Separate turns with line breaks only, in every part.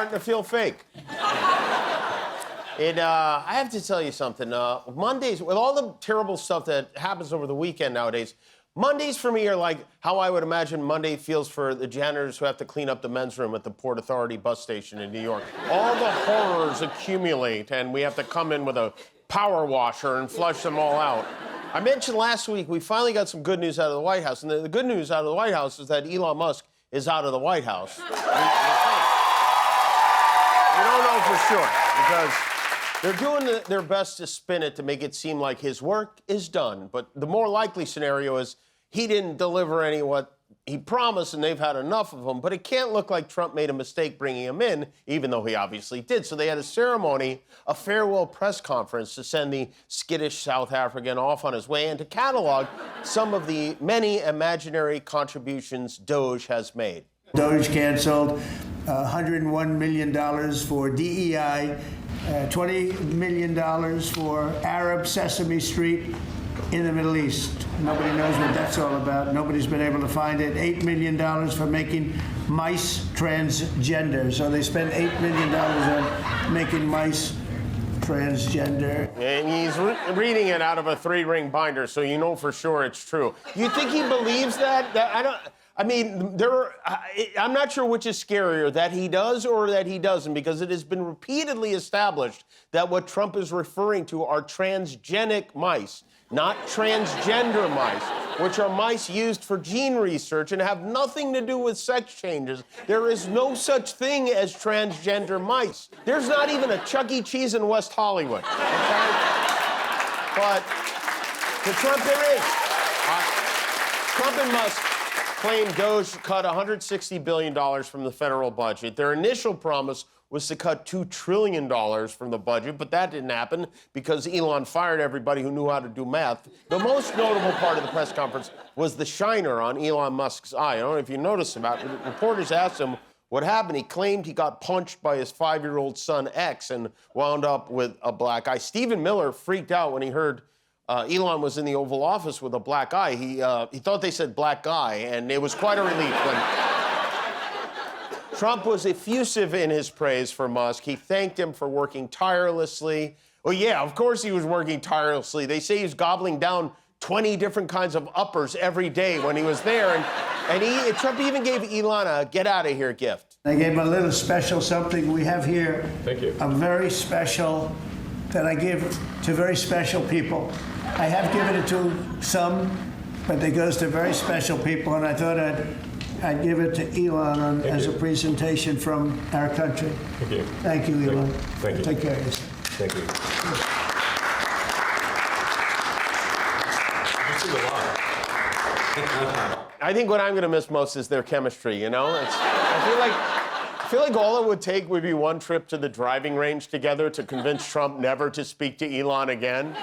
starting to feel fake. I have to tell you something. Mondays, with all the terrible stuff that happens over the weekend nowadays, Mondays for me are like how I would imagine Monday feels for the janitors who have to clean up the men's room at the Port Authority bus station in New York. All the horrors accumulate, and we have to come in with a power washer and flush them all out. I mentioned last week we finally got some good news out of the White House, and the good news out of the White House is that Elon Musk is out of the White House. We don't know for sure, because they're doing their best to spin it to make it seem like his work is done. But the more likely scenario is he didn't deliver any what he promised, and they've had enough of him. But it can't look like Trump made a mistake bringing him in, even though he obviously did. So they had a ceremony, a farewell press conference to send the skittish South African off on his way and to catalog some of the many imaginary contributions Doge has made.
Doge canceled $101 million for DEI, $20 million for Arab Sesame Street in the Middle East. Nobody knows what that's all about. Nobody's been able to find it. $8 million for making mice transgender. So they spent $8 million on making mice transgender.
And he's reading it out of a 3-ring binder, so you know for sure it's true. You think he believes that? I'm not sure which is scarier, that he does or that he doesn't, because it has been repeatedly established that what Trump is referring to are transgenic mice, not transgender mice, which are mice used for gene research and have nothing to do with sex changes. There is no such thing as transgender mice. There's not even a Chuck E. Cheese in West Hollywood, okay? But to Trump, there is. Trump and Musk claimed Doge cut $160 billion from the federal budget. Their initial promise was to cut $2 trillion from the budget, but that didn't happen because Elon fired everybody who knew how to do math. The most notable part of the press conference was the shiner on Elon Musk's eye. I don't know if you noticed about it. Reporters asked him what happened. He claimed he got punched by his 5-year-old son X and wound up with a black eye. Stephen Miller freaked out when he heard Elon was in the Oval Office with a black eye. He thought they said black guy, and it was quite a relief when Trump was effusive in his praise for Musk. He thanked him for working tirelessly. Well, yeah, of course he was working tirelessly. They say he was gobbling down 20 different kinds of uppers every day when he was there. And Trump even gave Elon a get-out-of-here gift.
I gave him a little special something we have here.
Thank you.
A very special that I give to very special people. I have given it to some, but it goes to very special people, and I thought I'd give it to Elon as a presentation from our country.
Thank you.
Thank you, Elon.
Thank you.
Take care of yourself.
Thank you. This is a lot.
I think what I'm going to miss most is their chemistry, you know? I feel like all it would take would be one trip to the driving range together to convince Trump never to speak to Elon again.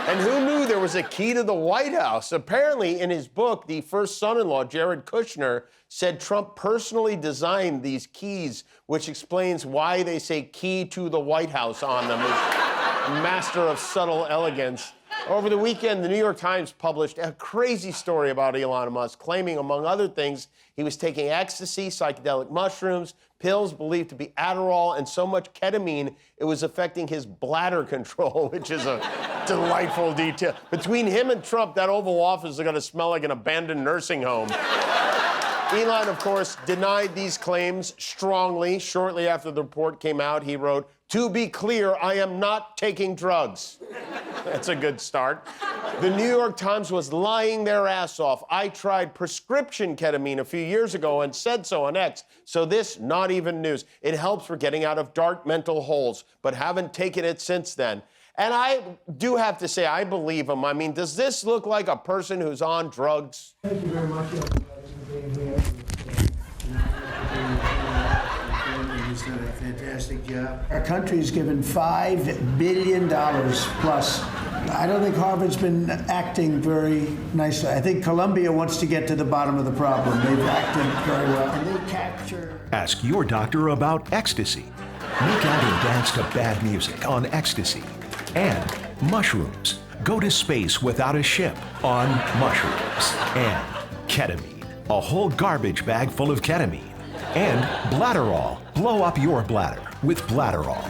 And who knew there was a key to the White House? Apparently, in his book, the first son-in-law, Jared Kushner, said Trump personally designed these keys, which explains why they say key to the White House on them. His master of subtle elegance. Over the weekend, the New York Times published a crazy story about Elon Musk, claiming, among other things, he was taking ecstasy, psychedelic mushrooms, pills believed to be Adderall, and so much ketamine it was affecting his bladder control, which is a delightful detail. Between him and Trump, that Oval Office is going to smell like an abandoned nursing home. Elon, of course, denied these claims strongly. Shortly after the report came out, he wrote, "To be clear, I am not taking drugs." That's a good start. The New York Times was lying their ass off. I tried prescription ketamine a few years ago and said so on X. So this, not even news. It helps for getting out of dark mental holes, but haven't taken it since then. And I do have to say, I believe him. I mean, does this look like a person who's on drugs?
Thank you very much, everybody, for being here. He's done a fantastic job. Our country's given $5 billion plus. I don't think Harvard's been acting very nicely. I think Columbia wants to get to the bottom of the problem. They've acted very well. And they capture...
Ask your doctor about ecstasy. Make out and dance to bad music on ecstasy. And mushrooms. Go to space without a ship on mushrooms. And ketamine. A whole garbage bag full of ketamine. And Bladderall. Blow up your bladder with Bladderall.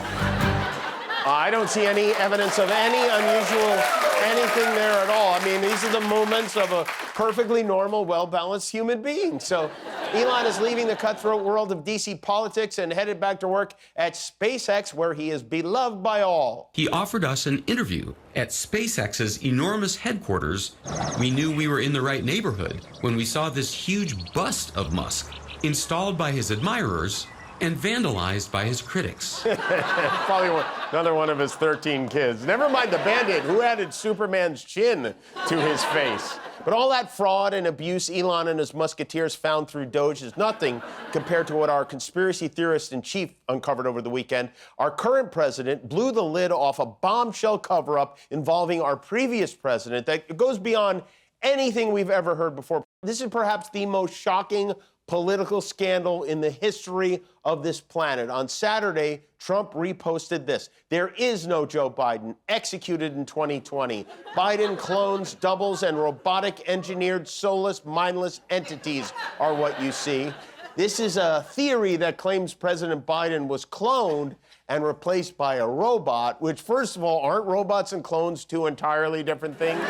I don't see any evidence of any unusual anything there at all. I mean, these are the movements of a perfectly normal, well-balanced human being. So Elon is leaving the cutthroat world of DC politics and headed back to work at SpaceX, where he is beloved by all.
He offered us an interview at SpaceX's enormous headquarters. We knew we were in the right neighborhood when we saw this huge bust of Musk installed by his admirers and vandalized by his critics.
Probably another one of his 13 kids. Never mind the Band-Aid. Who added Superman's chin to his face? But all that fraud and abuse Elon and his musketeers found through Doge is nothing compared to what our conspiracy theorist in chief uncovered over the weekend. Our current president blew the lid off a bombshell cover-up involving our previous president that goes beyond anything we've ever heard before. This is perhaps the most shocking political scandal in the history of this planet. On Saturday, Trump reposted this. There is no Joe Biden, executed in 2020. Biden clones, doubles, and robotic engineered, soulless, mindless entities are what you see. This is a theory that claims President Biden was cloned and replaced by a robot, which, first of all, aren't robots and clones two entirely different things?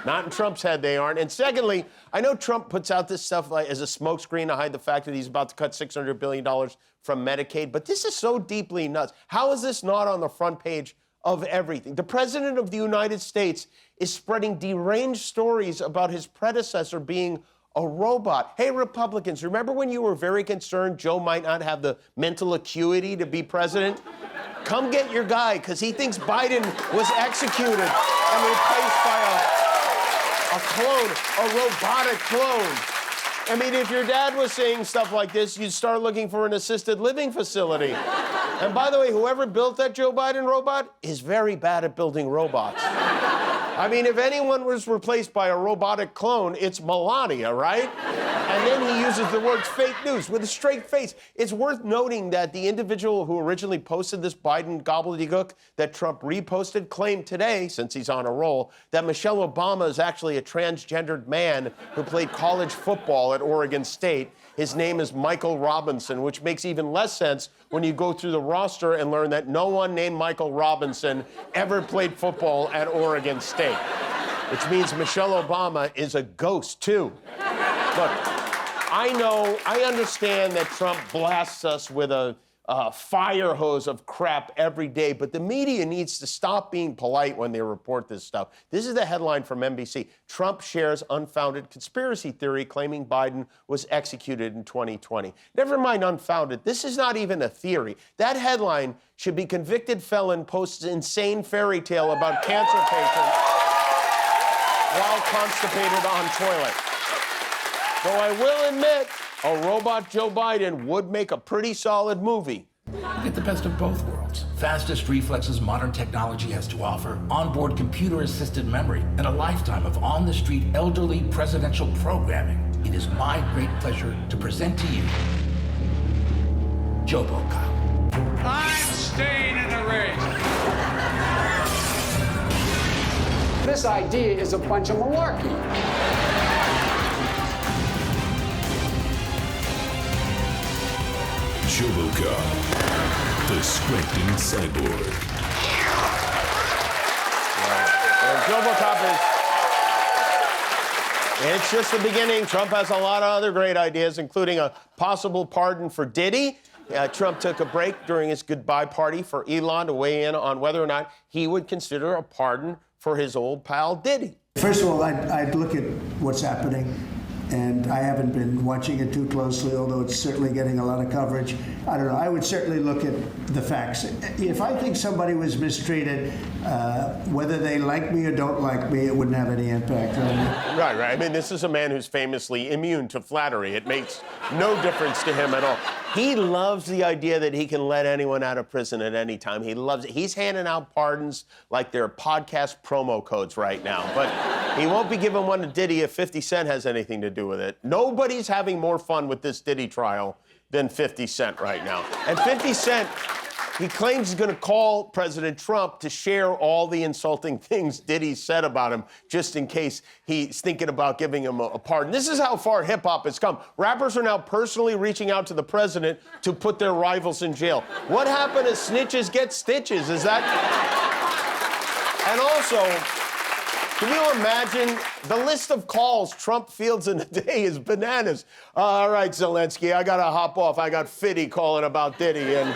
Not in Trump's head, they aren't. And secondly, I know Trump puts out this stuff like as a smokescreen to hide the fact that he's about to cut $600 billion from Medicaid, but this is so deeply nuts. How is this not on the front page of everything? The President of the United States is spreading deranged stories about his predecessor being a robot. Hey, Republicans, remember when you were very concerned Joe might not have the mental acuity to be president? Come get your guy, because he thinks Biden was executed and replaced by a clone, a robotic clone. I mean, if your dad was saying stuff like this, you'd start looking for an assisted living facility. And by the way, whoever built that Joe Biden robot is very bad at building robots. I mean, if anyone was replaced by a robotic clone, it's Melania, right? And then he uses the words fake news with a straight face. It's worth noting that the individual who originally posted this Biden gobbledygook that Trump reposted claimed today, since he's on a roll, that Michelle Obama is actually a transgendered man who played college football at Oregon State. His name is Michael Robinson, which makes even less sense when you go through the roster and learn that no one named Michael Robinson ever played football at Oregon State, which means Michelle Obama is a ghost, too. Look, I understand that Trump blasts us with a fire hose of crap every day, but the media needs to stop being polite when they report this stuff. This is the headline from NBC. Trump shares unfounded conspiracy theory claiming Biden was executed in 2020. Never mind unfounded. This is not even a theory. That headline should be convicted felon posts insane fairy tale about cancer patients while constipated on toilet. Though I will admit, a robot Joe Biden would make a pretty solid movie.
Get the best of both worlds. Fastest reflexes modern technology has to offer, onboard computer-assisted memory, and a lifetime of on-the-street elderly presidential programming. It is my great pleasure to present to you Joe Kyle.
I'm staying in the race.
This idea is a bunch of malarkey.
The scripting cyborg.
It's just the beginning. Trump has a lot of other great ideas, including a possible pardon for Diddy. Trump took a break during his goodbye party for Elon to weigh in on whether or not he would consider a pardon for his old pal Diddy.
First of all, I'd look at what's happening, and I haven't been watching it too closely, although it's certainly getting a lot of coverage. I don't know. I would certainly look at the facts. If I think somebody was mistreated, whether they like me or don't like me, it wouldn't have any impact on me.
Right. I mean, this is a man who's famously immune to flattery. It makes no difference to him at all. He loves the idea that he can let anyone out of prison at any time. He loves it. He's handing out pardons like they're podcast promo codes right now. But he won't be giving one to Diddy if 50 Cent has anything to do with it. Nobody's having more fun with this Diddy trial than 50 Cent right now. And 50 Cent He claims he's going to call President Trump to share all the insulting things Diddy said about him, just in case he's thinking about giving him a pardon. This is how far hip-hop has come. Rappers are now personally reaching out to the president to put their rivals in jail. What happened to snitches get stitches? Is that... And also, can you imagine the list of calls Trump fields in a day is bananas. All right, Zelensky, I got to hop off. I got Fiddy calling about Diddy. And...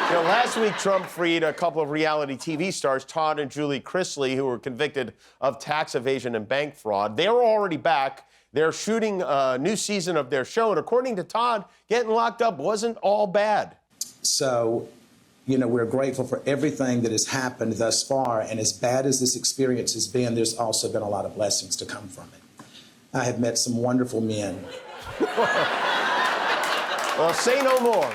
You know, last week, Trump freed a couple of reality TV stars, Todd and Julie Chrisley, who were convicted of tax evasion and bank fraud. They were already back. They're shooting a new season of their show. And according to Todd, getting locked up wasn't all bad.
So, you know, we're grateful for everything that has happened thus far. And as bad as this experience has been, there's also been a lot of blessings to come from it. I have met some wonderful men.
Well, say no more.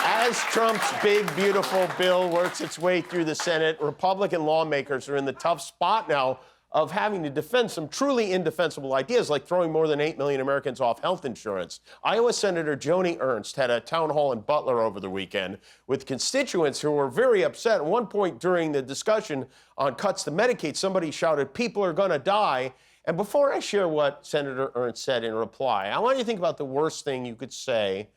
As Trump's big, beautiful bill works its way through the Senate, Republican lawmakers are in the tough spot now of having to defend some truly indefensible ideas, like throwing more than 8 million Americans off health insurance. Iowa Senator Joni Ernst had a town hall in Butler over the weekend with constituents who were very upset. At one point during the discussion on cuts to Medicaid, somebody shouted, "People are going to die." And before I share what Senator Ernst said in reply, I want you to think about the worst thing you could say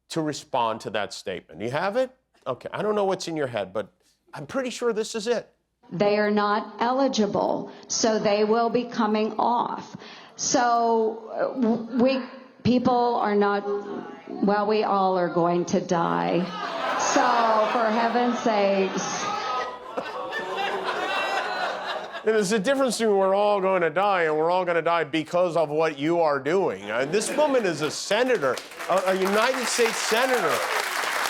to respond to that statement. You have it? Okay, I don't know what's in your head, but I'm pretty sure this is it.
They are not eligible, so they will be coming off. So people are not, well, we all are going to die. So for heaven's sakes.
There's a difference between we're all going to die and we're all going to die because of what you are doing. This woman is a senator, a United States senator.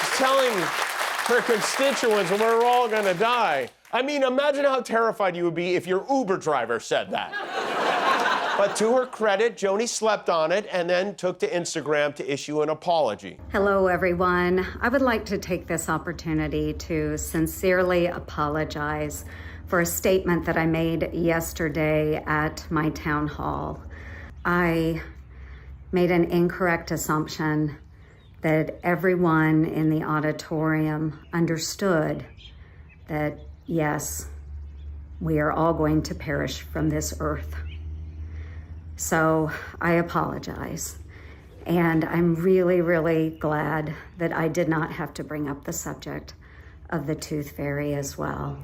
She's telling her constituents we're all going to die. I mean, imagine how terrified you would be if your Uber driver said that. But to her credit, Joni slept on it and then took to Instagram to issue an apology.
Hello, everyone. I would like to take this opportunity to sincerely apologize for a statement that I made yesterday at my town hall. I made an incorrect assumption that everyone in the auditorium understood that, yes, we are all going to perish from this earth. So I apologize. And I'm really, really glad that I did not have to bring up the subject of the tooth fairy as well.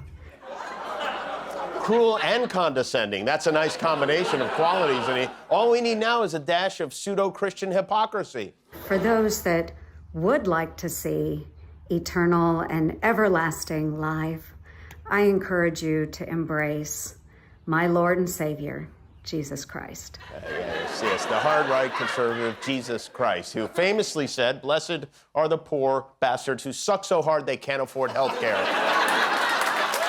Cruel and condescending. That's a nice combination of qualities. And all we need now is a dash of pseudo-Christian hypocrisy.
For those that would like to see eternal and everlasting life, I encourage you to embrace my Lord and Savior, Jesus Christ.
Yes, the hard-right conservative Jesus Christ, who famously said, "Blessed are the poor bastards who suck so hard they can't afford health care."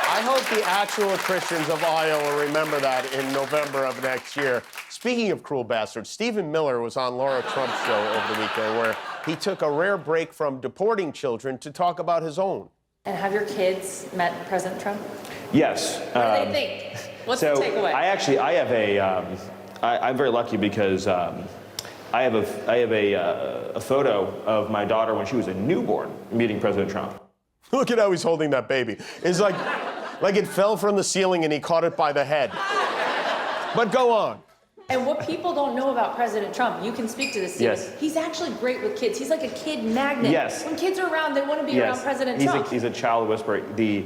I hope the actual Christians of Iowa remember that in November of next year. Speaking of cruel bastards, Stephen Miller was on Lara Trump's show over the weekend where he took a rare break from deporting children to talk about his own.
And have your kids met President Trump?
Yes.
What do they think? What's the takeaway?
I'm very lucky because I have a photo of my daughter when she was a newborn meeting President Trump.
Look at how he's holding that baby. It's like it fell from the ceiling and he caught it by the head. But go on.
And what people don't know about President Trump, you can speak to this.
Yes.
He's actually great with kids. He's like a kid magnet.
Yes.
When kids are around, they want to be around President Trump.
He's a child whisperer. The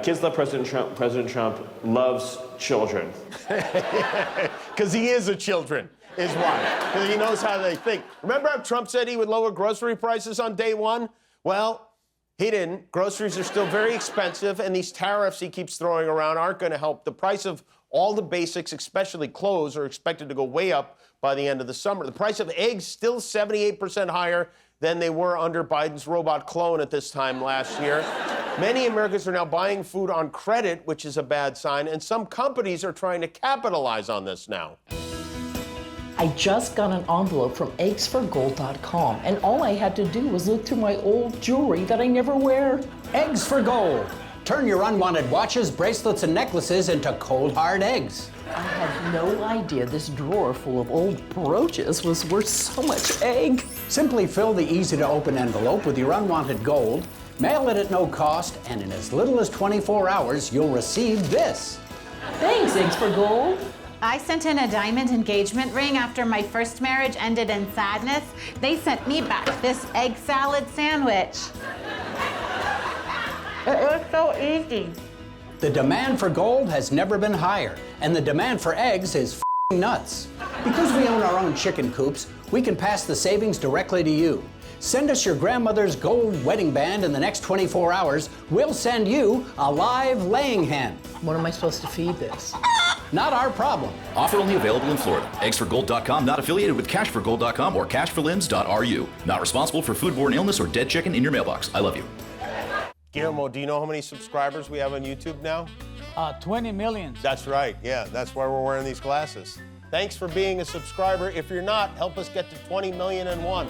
kids love President Trump. President Trump loves children.
Because he is a children, is why. Because he knows how they think. Remember how Trump said he would lower grocery prices on day one? Well, he didn't. Groceries are still very expensive, and these tariffs he keeps throwing around aren't going to help. The price of all the basics, especially clothes, are expected to go way up by the end of the summer. The price of eggs still 78% higher than they were under Biden's robot clone at this time last year. Many Americans are now buying food on credit, which is a bad sign, and some companies are trying to capitalize on this now.
I just got an envelope from eggsforgold.com, and all I had to do was look through my old jewelry that I never wear.
Eggs for Gold. Turn your unwanted watches, bracelets, and necklaces into cold, hard eggs.
I had no idea this drawer full of old brooches was worth so much egg.
Simply fill the easy-to-open envelope with your unwanted gold, mail it at no cost, and in as little as 24 hours, you'll receive this.
Thanks, Eggs for Gold.
I sent in a diamond engagement ring after my first marriage ended in sadness. They sent me back this egg salad sandwich. It was so easy.
The demand for gold has never been higher, and the demand for eggs is f***ing nuts. Because we own our own chicken coops, we can pass the savings directly to you. Send us your grandmother's gold wedding band in the next 24 hours. We'll send you a live laying hen.
What am I supposed to feed this?
Not our problem.
Offer only available in Florida. Eggsforgold.com not affiliated with cashforgold.com or cashforlimbs.ru. Not responsible for foodborne illness or dead chicken in your mailbox. I love you.
Guillermo, do you know how many subscribers we have on YouTube now?
20 million.
That's right, yeah, that's why we're wearing these glasses. Thanks for being a subscriber. If you're not, help us get to 20,000,001.